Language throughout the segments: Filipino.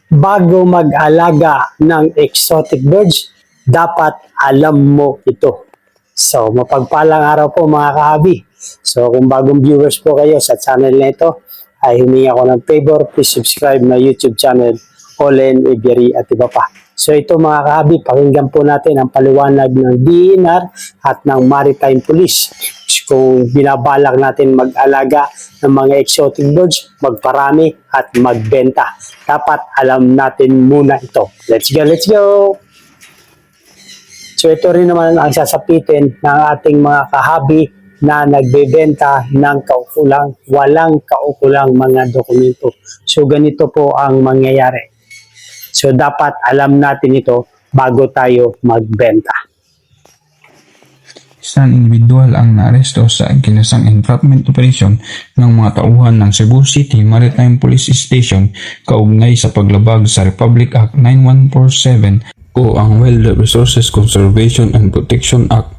bago mag-alaga ng exotic birds, dapat alam mo ito. So, mapagpalang araw po mga kahabi. So, kung bagong viewers po kayo sa channel na ito, ay humingi ako ng favor, please subscribe my YouTube channel, Olen Iberi at iba pa. So, ito mga kahabi, pakinggan po natin ang paliwanag ng DENR at ng Maritime Police. Kung binabalak natin mag-alaga ng mga exotic birds, magparami at magbenta. Dapat alam natin muna ito. Let's go, let's go! So ito rin naman ang sasapitin ng ating mga kahabi na nagbebenta ng walang kaukulang mga dokumento. So ganito po ang mangyayari. So dapat alam natin ito bago tayo magbenta. Isang individual ang naaresto sa kinasang entrapment operation ng mga tauhan ng Cebu City Maritime Police Station kaugnay sa paglabag sa Republic Act 9147 o ang Wildlife Resources Conservation and Protection Act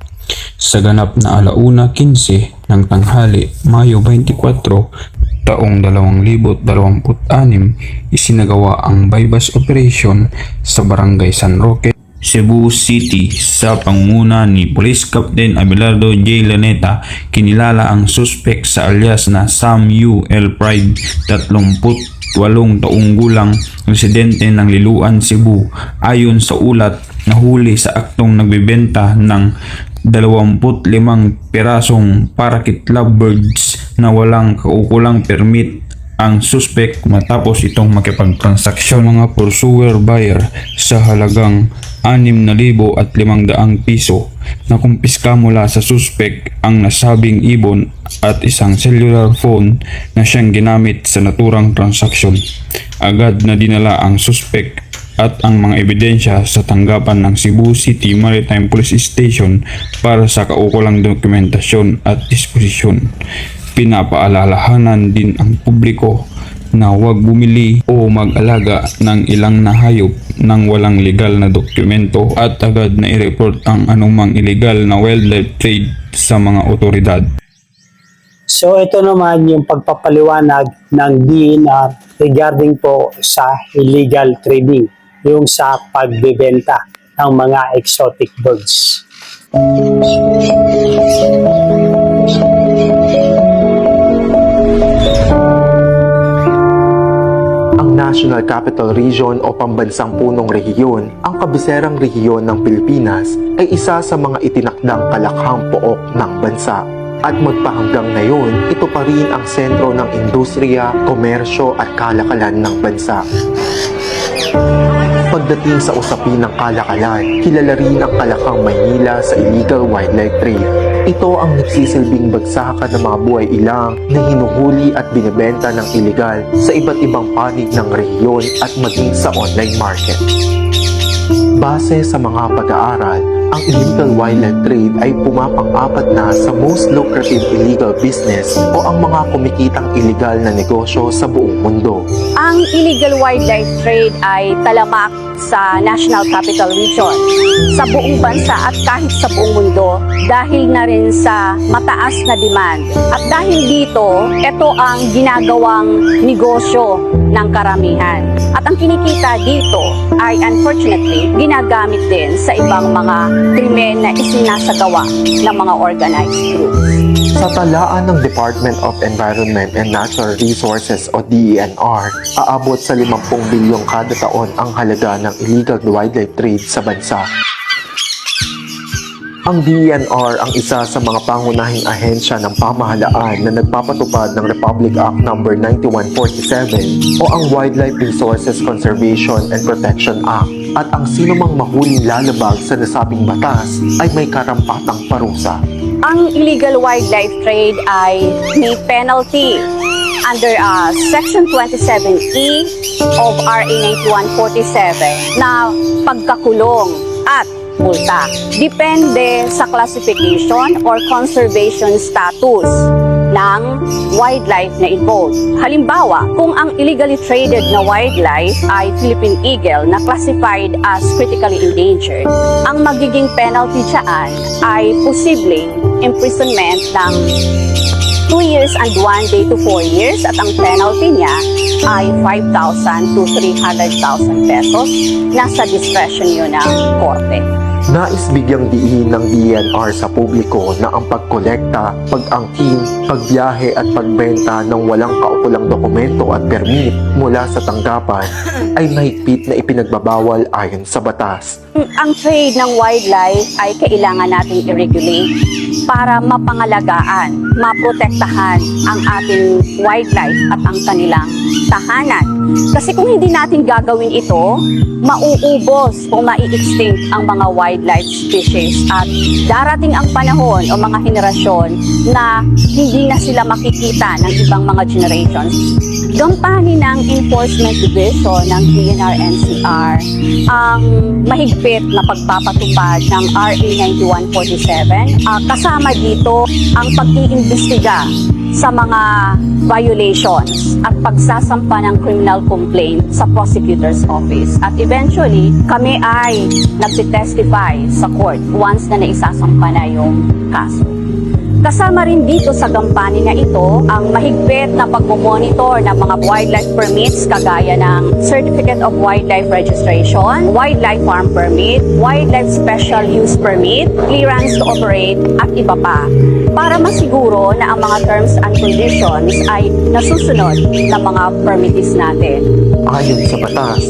sa ganap na 1:15 ng tanghali, Mayo 24, taong 2026, isinagawa ang bypass operation sa Barangay San Roque, Cebu City sa pangunguna ni Police Captain Abelardo J. Laneta. Kinilala ang suspect sa alias na Sam U. L. Pride, 38 taong gulang, residente ng Liloan, Cebu. Ayon sa ulat, nahuli sa aktong nagbebenta ng 25 pirasong parakeet lovebirds na walang kaukulang permit ang suspect matapos itong makipagtransaksyon mga pursuer buyer sa halagang 6,500 piso. Nakumpiska mula sa suspect ang nasabing ibon at isang cellular phone na siyang ginamit sa naturang transaksyon. Agad na dinala ang suspect at ang mga ebidensya sa tanggapan ng Cebu City Maritime Police Station para sa kaukulang dokumentasyon at disposisyon. Pinapaalalahanan din ang publiko na huwag bumili o mag-alaga ng ilang na hayop ng walang legal na dokumento at agad na i-report ang anumang illegal na wildlife trade sa mga otoridad. So ito naman yung pagpapaliwanag ng DENR regarding po sa illegal trading, yung sa pagbebenta ng mga exotic birds. National Capital Region o pambansang punong rehiyon, ang kabiserang rehiyon ng Pilipinas ay isa sa mga itinakdang kalakhang pook ng bansa. At magpahanggang ngayon, ito pa rin ang sentro ng industriya, komersyo at kalakalan ng bansa. Pagdating sa usapin ng kalakalan, kilala rin ang Kalakhang Maynila sa illegal wildlife trade. Ito ang nagsisilbing bagsakan ng mga buhay ilang na hinuhuli at binibenta ng iligal sa iba't ibang panig ng rehiyon at maging sa online market. Base sa mga pag-aaral, ang illegal wildlife trade ay pumapang-apat na sa most lucrative illegal business o ang mga kumikitang illegal na negosyo sa buong mundo. Ang illegal wildlife trade ay talamak sa National Capital Region, sa buong bansa at kahit sa buong mundo dahil na rin sa mataas na demand. At dahil dito, ito ang ginagawang negosyo ng karamihan. At ang kinikita dito ay unfortunately ginagamit din sa ibang mga krimen na isinasagawa ng mga organized groups. Sa talaan ng Department of Environment and Natural Resources o DENR, aabot sa 50 bilyong kada taon ang halaga ng illegal wildlife trade sa bansa. Ang DENR ang isa sa mga pangunahing ahensya ng pamahalaan na nagpapatupad ng Republic Act No. 9147 o ang Wildlife Resources Conservation and Protection Act, at ang sinumang mahuling lalabag sa nasabing batas ay may karampatang parusa. Ang illegal wildlife trade ay may penalty under Section 27E of RA 9147 na pagkakulong at multa. Depende sa classification or conservation status ng wildlife na involved. Halimbawa, kung ang illegally traded na wildlife ay Philippine eagle na classified as critically endangered, ang magiging penalty dyan ay posibleng imprisonment ng 2 years and 1 day to 4 years at ang penalty niya ay 5,000 to 300,000 pesos. Nasa discretion yun ng korte. Nais bigyang diin ng DNR sa publiko na ang pagkolekta, pag-angkin, pagbiyahe at pagbenta ng walang kaukulang dokumento at permit mula sa tanggapan ay mahigpit na ipinagbabawal ayon sa batas. Ang trade ng wildlife ay kailangan nating i-regulate para mapangalagaan, maprotektahan ang ating wildlife at ang kanilang tahanan. Kasi kung hindi natin gagawin ito, mauubos o mai-extinct ang mga wildlife species at darating ang panahon o mga henerasyon na hindi na sila makikita ng ibang mga generations. Gampanin ng Enforcement Division ng DNR-NCR ang mahigpit na pagpapatupad ng RA 9147. Kasama dito ang pag-iimbestiga sa mga violations at pagsasampa ng criminal complaint sa prosecutor's office. At eventually, kami ay nagtitestify sa court once na naisasampa na yung kaso. Kasama rin dito sa gampanin na ito ang mahigpit na pagmomonitor ng mga wildlife permits kagaya ng Certificate of Wildlife Registration, Wildlife Farm Permit, Wildlife Special Use Permit, Clearance to Operate at iba pa para masiguro na ang mga terms and conditions ay nasusunod ng mga permittees natin. Ayon sa batas,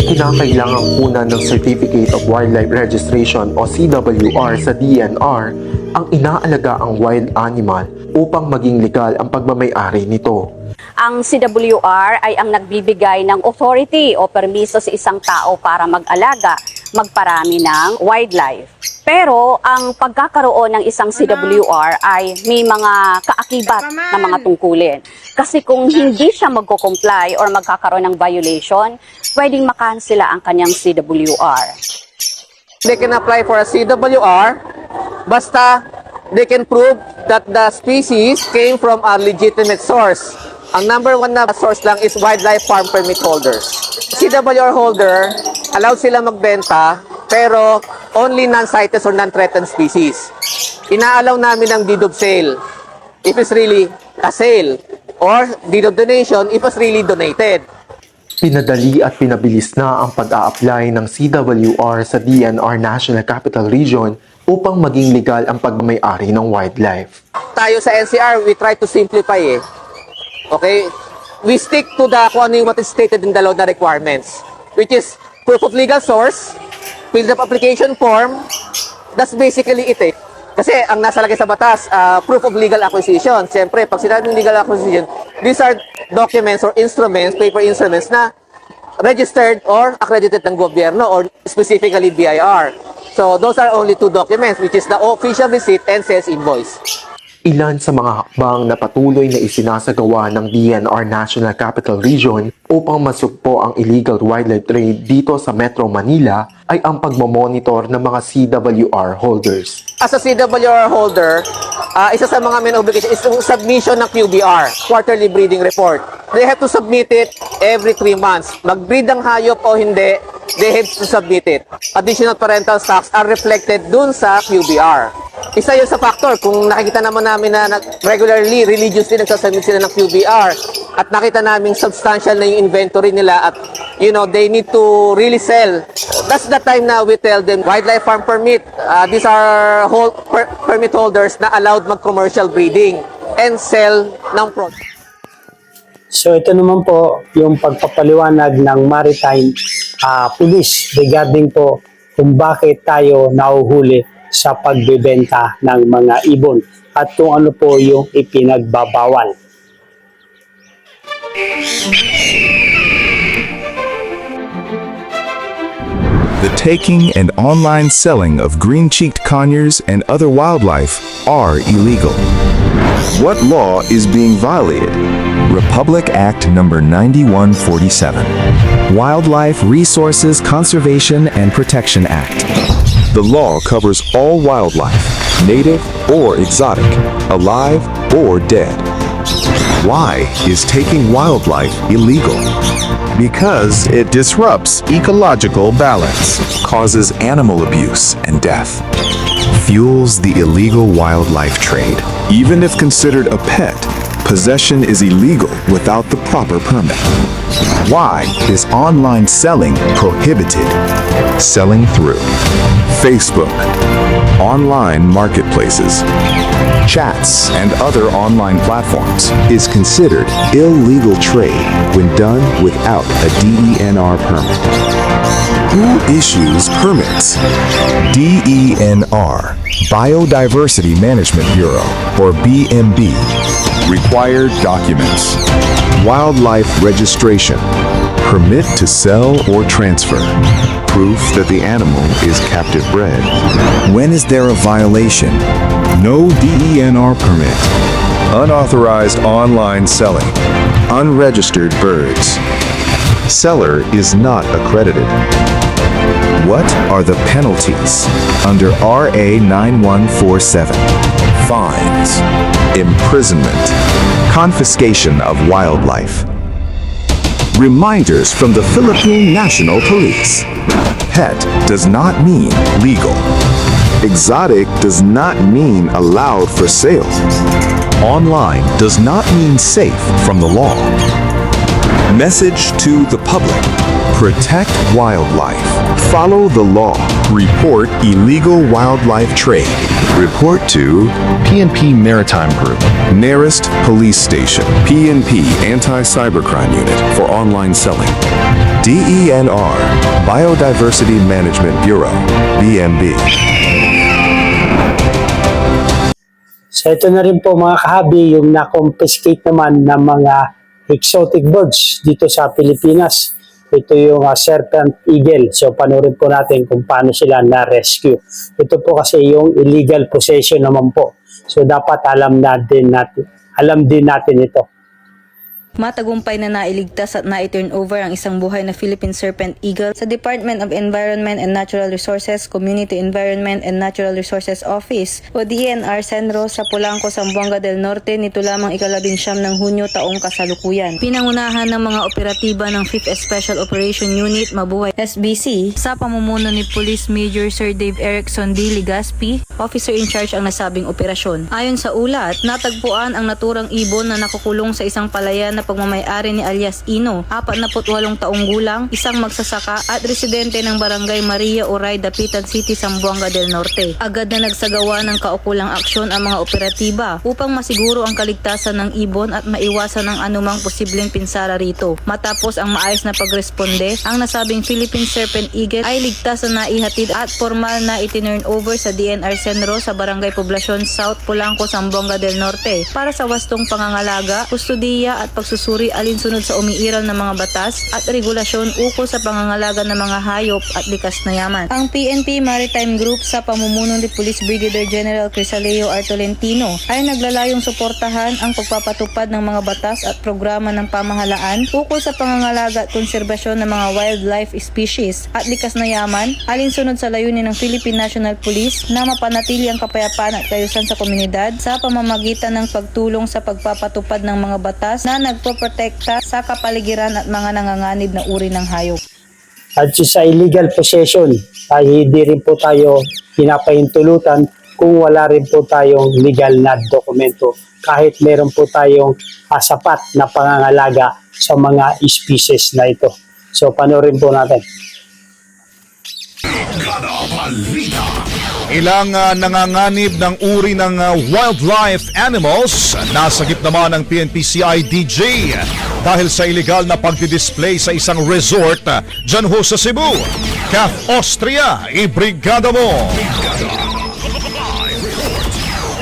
kinakailangan kunan ng Certificate of Wildlife Registration o CWR sa DNR ang inaalaga ang wild animal upang maging legal ang pagmamay-ari nito. Ang CWR ay ang nagbibigay ng authority o permiso sa isang tao para mag-alaga, magparami ng wildlife. Pero ang pagkakaroon ng isang CWR ay may mga kaakibat na mga tungkulin. Kasi kung hindi siya magko-comply or magkakaroon ng violation, pwedeng makansela ang kanyang CWR. They can apply for a CWR basta they can prove that the species came from a legitimate source. Ang number one na source lang is wildlife farm permit holders. CWR holder, allowed sila magbenta, pero only non-CITES or non-threatened species. Inaalaw namin ang deed of sale if it's really a sale, or deed of donation if it's really donated. Pinadali at pinabilis na ang pag-a-apply ng CWR sa DNR National Capital Region upang maging legal ang pagmamay-ari ng wildlife. Tayo sa NCR, we try to simplify eh. Okay? We stick to the kung ano yung what is stated in the law na requirements, which is proof of legal source, filled up application form. That's basically it eh. Kasi ang nasa lagay sa batas, proof of legal acquisition. Siyempre, pag sinabing legal acquisition, these are documents or instruments, paper instruments na registered or accredited ng gobyerno or specifically BIR. So those are only two documents, which is the official receipt and sales invoice. Ilan sa mga hakbang na patuloy na isinasagawa ng DNR National Capital Region upang masugpo ang illegal wildlife trade dito sa Metro Manila ay ang pagmamonitor ng mga CWR holders. As a CWR holder, isa sa mga main obligation is yung submission ng QBR, Quarterly Breeding Report. They have to submit it every 3 months. Mag-breed ang hayop o hindi, they have to submit it. Additional parental stocks are reflected dun sa QBR. Isa yun sa factor, kung nakikita naman namin na regularly, religiously nagsasubmit sila ng QBR at nakita namin substantial na yung inventory nila at they need to really sell. That's the time na we tell them, wildlife farm permit, these are permit holders na allowed mag-commercial breeding and sell ng product. So ito naman po yung pagpapaliwanag ng Maritime Police regarding po kung bakit tayo nahuhuli sa pagbebenta ng mga ibon at kung ano po yung ipinagbabawal. The taking and online selling of green-cheeked conures and other wildlife are illegal. What law is being violated? Republic Act Number 9147. Wildlife Resources Conservation and Protection Act. The law covers all wildlife, native or exotic, alive or dead. Why is taking wildlife illegal? Because it disrupts ecological balance. Causes animal abuse and death. fuels the illegal wildlife trade. Even if considered a pet, possession is illegal without the proper permit. Why is online selling prohibited? Selling through Facebook, online marketplaces, chats, and other online platforms is considered illegal trade when done without a DENR permit. Who issues permits? DENR, Biodiversity Management Bureau, or BMB. Required documents: wildlife registration, permit to sell or transfer, proof that the animal is captive bred. When is there a violation? No DENR permit. Unauthorized online selling, unregistered birds. Seller is not accredited. What are the penalties under RA 9147? Fines, imprisonment, confiscation of wildlife. Reminders from the Philippine National Police. Pet does not mean legal. Exotic does not mean allowed for sale. Online does not mean safe from the law. Message to the public: protect wildlife, follow the law, report illegal wildlife trade. Report to PNP Maritime Group, nearest police station, PNP Anti-Cybercrime Unit for online selling. DENR, Biodiversity Management Bureau, BMB. So ito na rin po mga kahabi yung na-confiscate naman ng mga exotic birds dito sa Pilipinas. Ito yung serpent eagle. So panoorin po natin kung paano sila na-rescue. Ito po kasi yung illegal possession naman po. So dapat alam din natin ito. Matagumpay na nailigtas at na-turn over ang isang buhay na Philippine Serpent Eagle sa Department of Environment and Natural Resources, Community Environment and Natural Resources Office o DENR Senro sa Polanco, Zamboanga del Norte nito lamang ika-19 ng Hunyo taong kasalukuyan. Pinangunahan ng mga operatiba ng 5th Special Operation Unit Mabuhay SBC sa pamumuno ni Police Major Sir Dave Erickson D. Ligaspi, officer in charge ang nasabing operasyon. Ayon sa ulat, natagpuan ang naturang ibon na nakukulong sa isang palayan na pagmamay-ari ni alias Ino, 48 taong gulang, isang magsasaka at residente ng Barangay Maria Oray, Dapitan City, Zamboanga del Norte. Agad na nagsagawa ng kaukulang aksyon ang mga operatiba upang masiguro ang kaligtasan ng ibon at maiwasan ang anumang posibleng pinsala rito. Matapos ang maayos na pagresponde, ang nasabing Philippine Serpent Eagle ay ligtas na naihatid at formal na itinurn over sa DNR Senro sa Barangay Poblacion South, Polanco, Zamboanga del Norte para sa wastong pangangalaga, kustudiya at pagsusuri alinsunod sa umiiral ng mga batas at regulasyon ukol sa pangangalaga ng mga hayop at likas na yaman. Ang PNP Maritime Group sa pamumuno ni Police Brigadier General Crisaleo R. Tolentino ay naglalayong suportahan ang pagpapatupad ng mga batas at programa ng pamahalaan ukol sa pangangalaga at konserbasyon ng mga wildlife species at likas na yaman alinsunod sa layunin ng Philippine National Police na mapanatili ang kapayapaan at kaayusan sa komunidad sa pamamagitan ng pagtulong sa pagpapatupad ng mga batas na nagpoprotekta sa kapaligiran at mga nanganganib na uri ng hayop. At sa illegal possession, ay hindi rin po tayo pinapahintulutan kung wala rin po tayong legal na dokumento. Kahit meron po tayong sapat na pangangalaga sa mga species na ito. So panoorin po natin. Ilang nanganganib ng uri ng wildlife animals nasagip naman ng PNP-CIDG dahil sa illegal na pagdidisplay sa isang resort dyan ho sa Cebu. CAF Austria, ibrigada mo!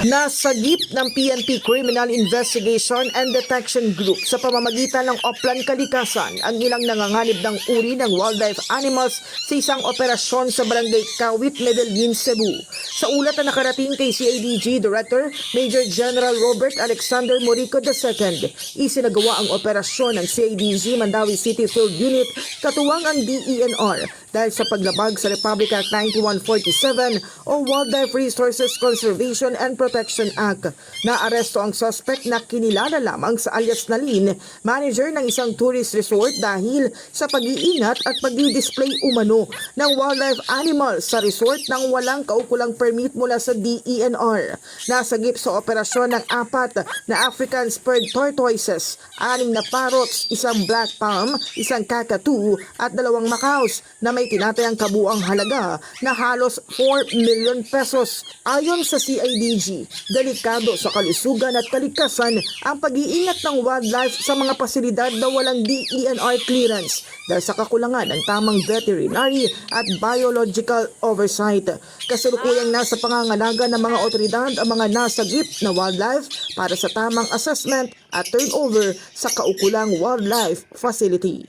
Nasagip ng PNP Criminal Investigation and Detection Group sa pamamagitan ng Oplan Kalikasan ang ilang nanganganib ng uri ng wildlife animals sa isang operasyon sa Barangay Kawit, Medellin, Cebu. Sa ulat na nakarating kay CIDG Director Major General Robert Alexander Morico II, isinagawa ang operasyon ng CIDG Mandawi City Field Unit katuwang ang DENR dahil sa paglabag sa Republic Act 9147 o Wildlife Resources Conservation and Protection Protection Act. Naaresto ang suspect na kinilala lamang sa alias na Lynn, manager ng isang tourist resort dahil sa pag-iingat at pag-display umano ng wildlife animals sa resort nang walang kaukulang permit mula sa DENR. Nasagip sa operasyon ng 4 na African spurred tortoises, 6 na parrots, isang black palm, isang kakatu at 2 macaws na may tinatayang kabuang halaga na halos 4 million pesos. Ayon sa CIDG, delikado sa kalusugan at kalikasan ang pag-iingat ng wildlife sa mga pasilidad na walang DENR clearance dahil sa kakulangan ng tamang veterinary at biological oversight. Kasalukuyang nasa pangangalaga ng mga otoridad ang mga nasagip na wildlife para sa tamang assessment at turnover sa kaukulang wildlife facility.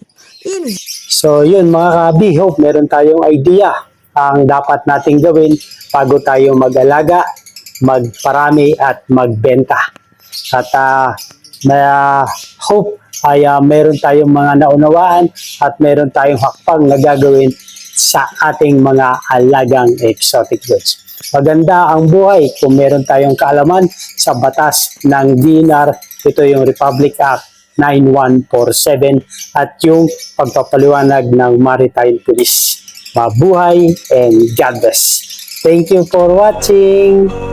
So yun mga ka-Habi, hope meron tayong idea ang dapat nating gawin bago tayo mag-alaga, magparami at magbenta. At hope ay meron tayong mga naunawaan at meron tayong hakbang na gagawin sa ating mga alagang exotic birds. Maganda ang buhay kung meron tayong kaalaman sa batas ng DENR. Ito yung Republic Act 9147 at yung pagpapaliwanag ng Maritime Police. Mabuhay and God bless. Thank you for watching.